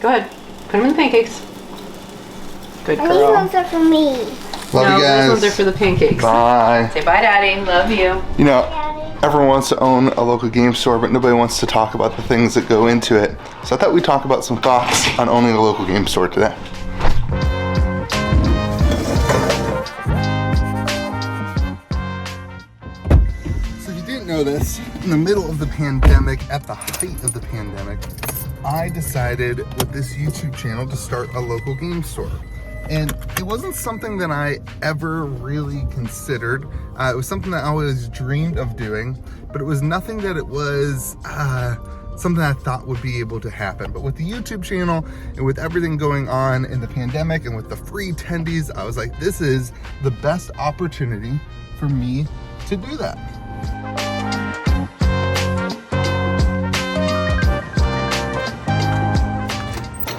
Go ahead. Put them in the pancakes. Good girl. These ones are for me. Love you guys. Those ones are for the pancakes. Bye. Say bye, Daddy. Love you. You know, everyone wants to own a local game store, but nobody wants to talk about the things that go into it. So I thought we'd talk about some thoughts on owning a local game store today. So if you didn't know this, in the middle of the pandemic, at the height of the pandemic, I decided with this YouTube channel to start a local game store. And it wasn't something that I ever really considered. It was something that I always dreamed of doing, but it was nothing that it was something I thought would be able to happen. But with the YouTube channel and with everything going on in the pandemic and with the free attendees, I was like, this is the best opportunity for me to do that.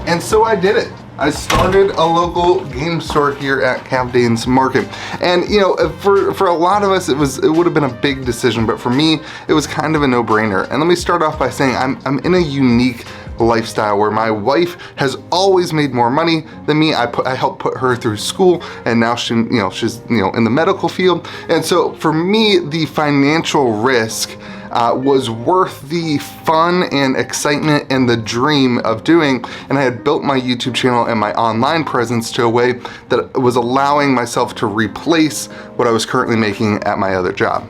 And so I did it. I started a local game store here at Cavdanes Market. And you know, for a lot of us, it would have been a big decision, but for me, it was kind of a no-brainer. And let me start off by saying I'm in a unique lifestyle where my wife has always made more money than me. I helped put her through school, and now she's in the medical field. And so for me, the financial risk was worth the fun and excitement and the dream of doing. And I had built my YouTube channel and my online presence to a way that was allowing myself to replace what I was currently making at my other job.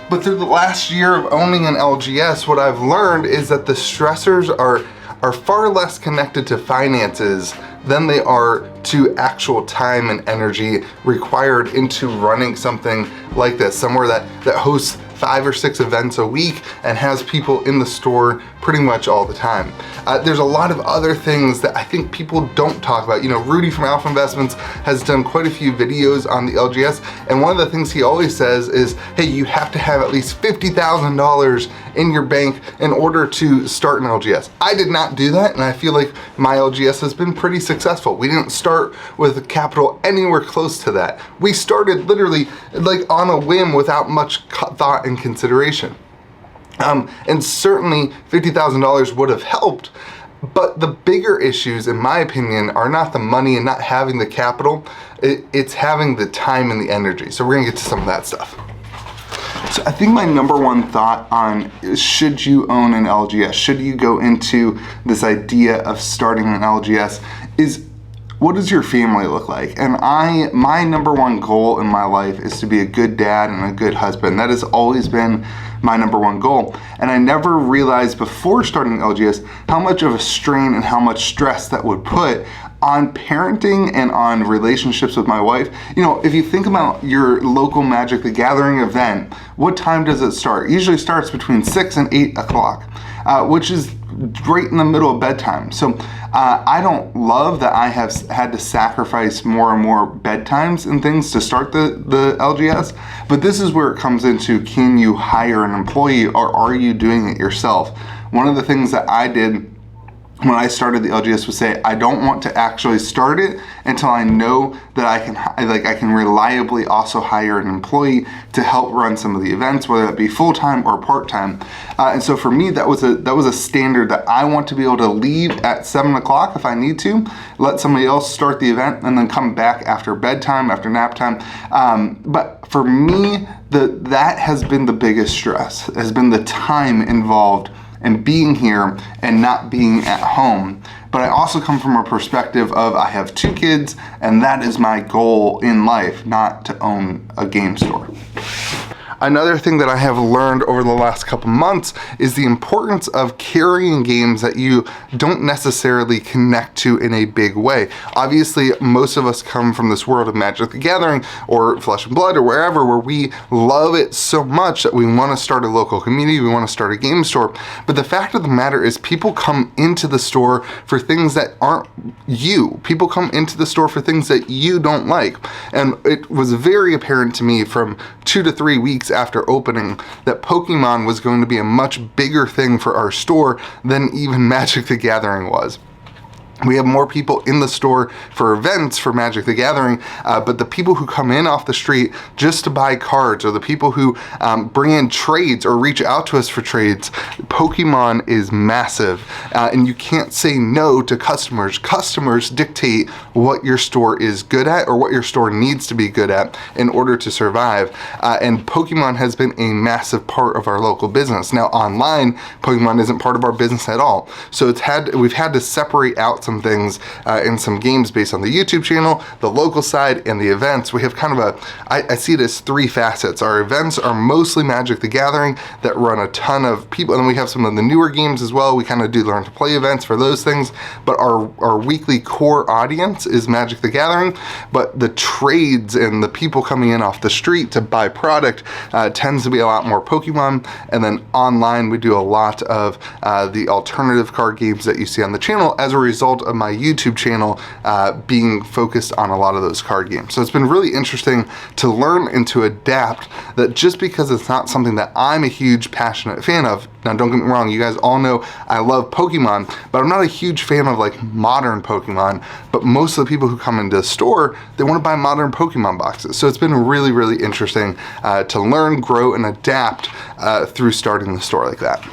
But through the last year of owning an LGS, what I've learned is that the stressors are far less connected to finances than they are to actual time and energy required into running something like this, somewhere that hosts 5 or 6 events a week and has people in the store pretty much all the time. There's a lot of other things that I think people don't talk about. You know, Rudy from Alpha Investments has done quite a few videos on the LGS, and one of the things he always says is, hey, you have to have at least $50,000 in your bank in order to start an LGS. I did not do that, and I feel like my LGS has been pretty successful. We didn't start with capital anywhere close to that. We started literally like on a whim without much thought and consideration. And certainly $50,000 would have helped, but the bigger issues, in my opinion, are not the money and not having the capital, it's having the time and the energy. So we're gonna get to some of that stuff. So I think my number one thought on should you own an LGS, should you go into this idea of starting an LGS, is what does your family look like? And my number one goal in my life is to be a good dad and a good husband. That has always been my number one goal. And I never realized before starting LGS how much of a strain and how much stress that would put on parenting and on relationships with my wife. You know, if you think about your local Magic the Gathering event, what time does it start? It usually starts between 6 and 8 o'clock, which is right in the middle of bedtime. So I don't love that I have had to sacrifice more and more bedtimes and things to start the LGS, but this is where it comes into, can you hire an employee or are you doing it yourself? One of the things that I did when I started the LGS was say, I don't want to actually start it until I know that I can reliably also hire an employee to help run some of the events, whether that be full-time or part-time. And so for me, that was a standard that I want to be able to leave at 7 o'clock if I need to, let somebody else start the event, and then come back after bedtime, after nap time. But for me, that has been the biggest stress, has been the time involved and being here and not being at home. But I also come from a perspective of I have 2 kids and that is my goal in life, not to own a game store. Another thing that I have learned over the last couple months is the importance of carrying games that you don't necessarily connect to in a big way. Obviously, most of us come from this world of Magic the Gathering or Flesh and Blood or wherever, where we love it so much that we want to start a local community, we want to start a game store. But the fact of the matter is people come into the store for things that aren't you. People come into the store for things that you don't like. And it was very apparent to me from 2 to 3 weeks after opening that Pokemon was going to be a much bigger thing for our store than even Magic the Gathering was. We have more people in the store for events for Magic the Gathering, but the people who come in off the street just to buy cards, or the people who bring in trades or reach out to us for trades, Pokemon is massive, and you can't say no to customers. Customers dictate what your store is good at or what your store needs to be good at in order to survive, and Pokemon has been a massive part of our local business. Now online, Pokemon isn't part of our business at all, so we've had to separate out some things in some games based on the YouTube channel, the local side, and the events. We have kind of I see it as three facets. Our events are mostly Magic the Gathering that run a ton of people, and then we have some of the newer games as well. We kind of do learn to play events for those things, but our weekly core audience is Magic the Gathering, but the trades and the people coming in off the street to buy product tends to be a lot more Pokemon. And then online we do a lot of the alternative card games that you see on the channel as a result of my YouTube channel being focused on a lot of those card games. So it's been really interesting to learn and to adapt that just because it's not something that I'm a huge passionate fan of. Now don't get me wrong, you guys all know I love Pokemon, but I'm not a huge fan of like modern Pokemon, but most of the people who come into the store, they want to buy modern Pokemon boxes. So it's been really, really interesting to learn, grow, and adapt through starting the store like that.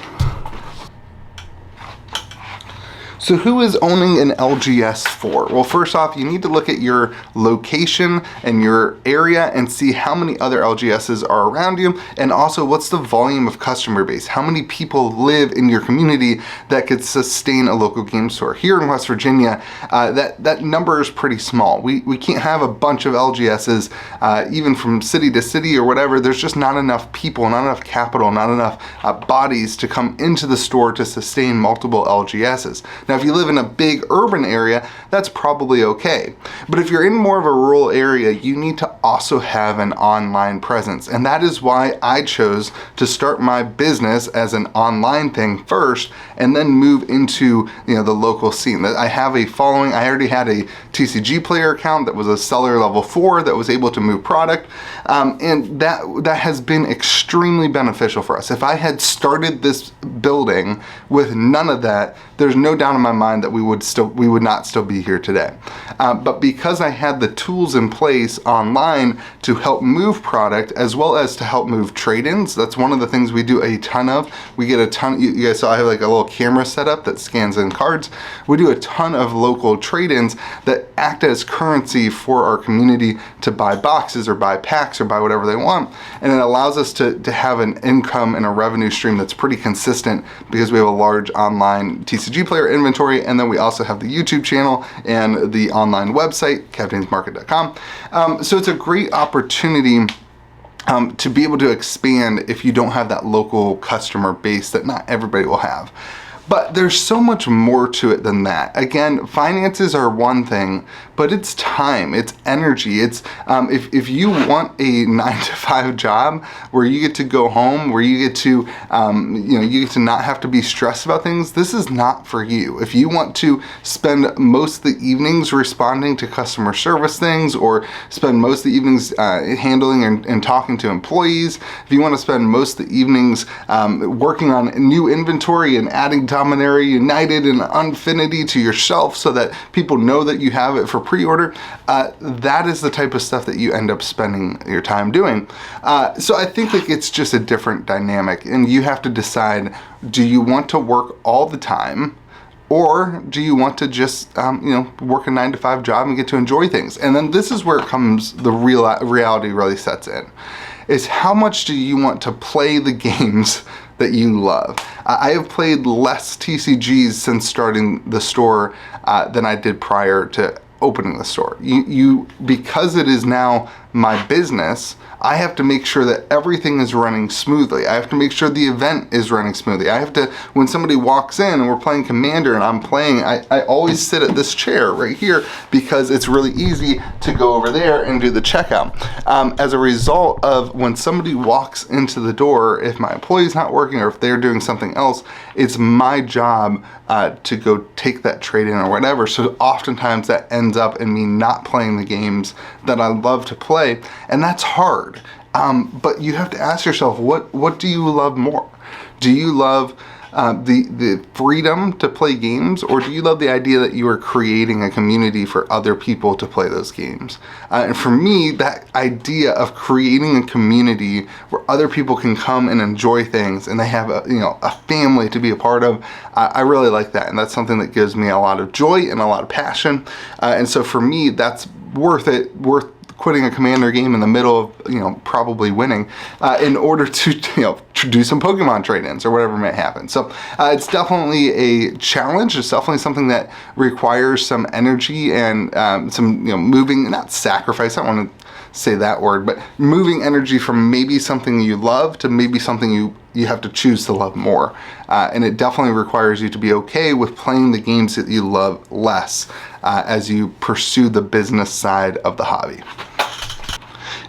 So who is owning an LGS for? Well, first off, you need to look at your location and your area and see how many other LGSs are around you, and also what's the volume of customer base. How many people live in your community that could sustain a local game store? Here in West Virginia, that number is pretty small. We can't have a bunch of LGSs, even from city to city or whatever. There's just not enough people, not enough capital, not enough bodies to come into the store to sustain multiple LGSs. Now, if you live in a big urban area, that's probably okay. But if you're in more of a rural area, you need to also have an online presence. And that is why I chose to start my business as an online thing first, and then move into the local scene. I have a following. I already had a TCG player account that was a seller level 4 that was able to move product, and that has been extremely beneficial for us. If I had started this building with none of that, there's no doubt in my mind that we would not still be here today. But because I had the tools in place online to help move product as well as to help move trade-ins, that's one of the things we do a ton of. We get a ton. You guys saw I have like a little camera set up that scans in cards. We do a ton of local trade-ins that act as currency for our community to buy boxes or buy packs or buy whatever they want, and it allows us to have an income and a revenue stream that's pretty consistent because we have a large online TCG player inventory, and then we also have the YouTube channel and the online website, captainsmarket.com. So it's a great opportunity to be able to expand if you don't have that local customer base that not everybody will have. But there's so much more to it than that. Again, finances are one thing, but it's time, it's energy. It's if you want a 9-to-5 job where you get to go home, where you get to you get to not have to be stressed about things, this is not for you. If you want to spend most of the evenings responding to customer service things, or spend most of the evenings handling and talking to employees, if you want to spend most of the evenings working on new inventory and adding Dominaria United and Unfinity to your shelf so that people know that you have it for pre-order, that is the type of stuff that you end up spending your time doing. So I think like it's just a different dynamic, and you have to decide, do you want to work all the time, or do you want to just work a 9-to-5 job and get to enjoy things? And then this is where it comes, the reality really sets in, is how much do you want to play the games that you love? I have played less TCGs since starting the store than I did prior to opening the store. Because it is now my business, I have to make sure that everything is running smoothly. I have to make sure the event is running smoothly. I have to, when somebody walks in and we're playing Commander and I'm playing, I always sit at this chair right here because it's really easy to go over there and do the checkout. As a result of when somebody walks into the door, if my employee's not working or if they're doing something else, it's my job to go take that trade in or whatever. So oftentimes that ends up in me not playing the games that I love to play, and that's hard. But you have to ask yourself, what do you love more? Do you love the freedom to play games, or do you love the idea that you are creating a community for other people to play those games? And for me, that idea of creating a community where other people can come and enjoy things, and they have a family to be a part of, I really like that, and that's something that gives me a lot of joy and a lot of passion. And so for me, that's worth quitting a Commander game in the middle of probably winning in order to do some Pokemon trade-ins or whatever may happen. So it's definitely a challenge. It's definitely something that requires some energy and some moving, not sacrifice, I don't want to say that word, but moving energy from maybe something you love to maybe something you have to choose to love more. And it definitely requires you to be okay with playing the games that you love less as you pursue the business side of the hobby.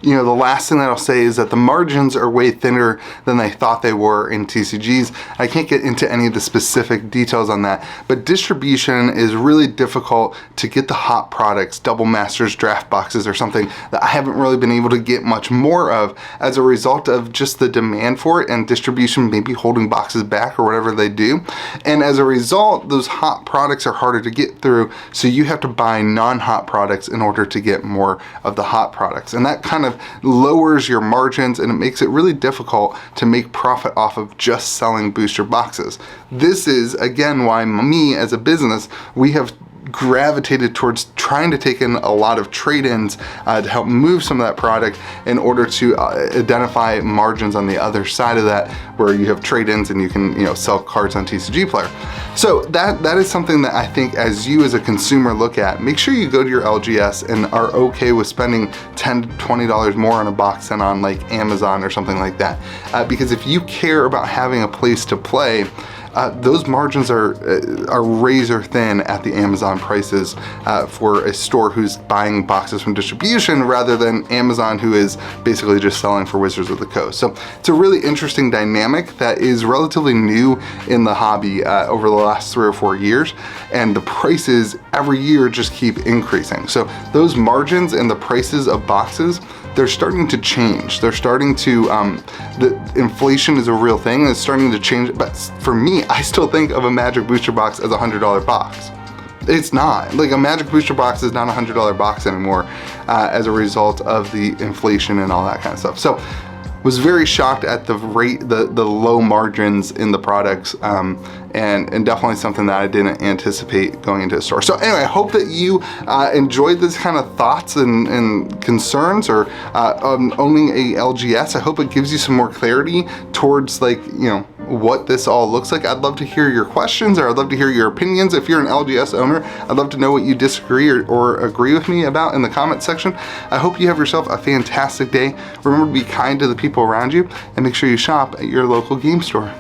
The last thing that I'll say is that the margins are way thinner than they thought they were in TCGs. I can't get into any of the specific details on that, but distribution is really difficult to get the hot products, double masters, draft boxes, or something that I haven't really been able to get much more of as a result of just the demand for it and distribution maybe holding boxes back or whatever they do. And as a result, those hot products are harder to get through, so you have to buy non-hot products in order to get more of the hot products. And that kind of lowers your margins, and it makes it really difficult to make profit off of just selling booster boxes. This is again why me as a business, we have gravitated towards trying to take in a lot of trade-ins to help move some of that product in order to identify margins on the other side of that, where you have trade-ins and you can sell cards on TCG Player. So that is something that I think as you as a consumer look at, make sure you go to your LGS and are okay with spending $10 to $20 more on a box than on like Amazon or something like that. Because if you care about having a place to play, those margins are razor thin at the Amazon prices for a store who's buying boxes from distribution rather than Amazon, who is basically just selling for Wizards of the Coast. So it's a really interesting dynamic that is relatively new in the hobby over the last 3 or 4 years, and the prices every year just keep increasing. So those margins and the prices of boxes, they're starting to change. They're starting to, the inflation is a real thing. It's starting to change, but for me, I still think of a Magic booster box as a $100 box. It's not. Like, a Magic booster box is not a $100 box anymore as a result of the inflation and all that kind of stuff. So was very shocked at the rate, the low margins in the products, and definitely something that I didn't anticipate going into a store. So anyway, I hope that you enjoyed this kind of thoughts and concerns or owning a LGS. I hope it gives you some more clarity towards what this all looks like. I'd love to hear your questions, or I'd love to hear your opinions. If you're an LGS owner, I'd love to know what you disagree or agree with me about in the comment section. I hope you have yourself a fantastic day. Remember to be kind to the people around you, and make sure you shop at your local game store.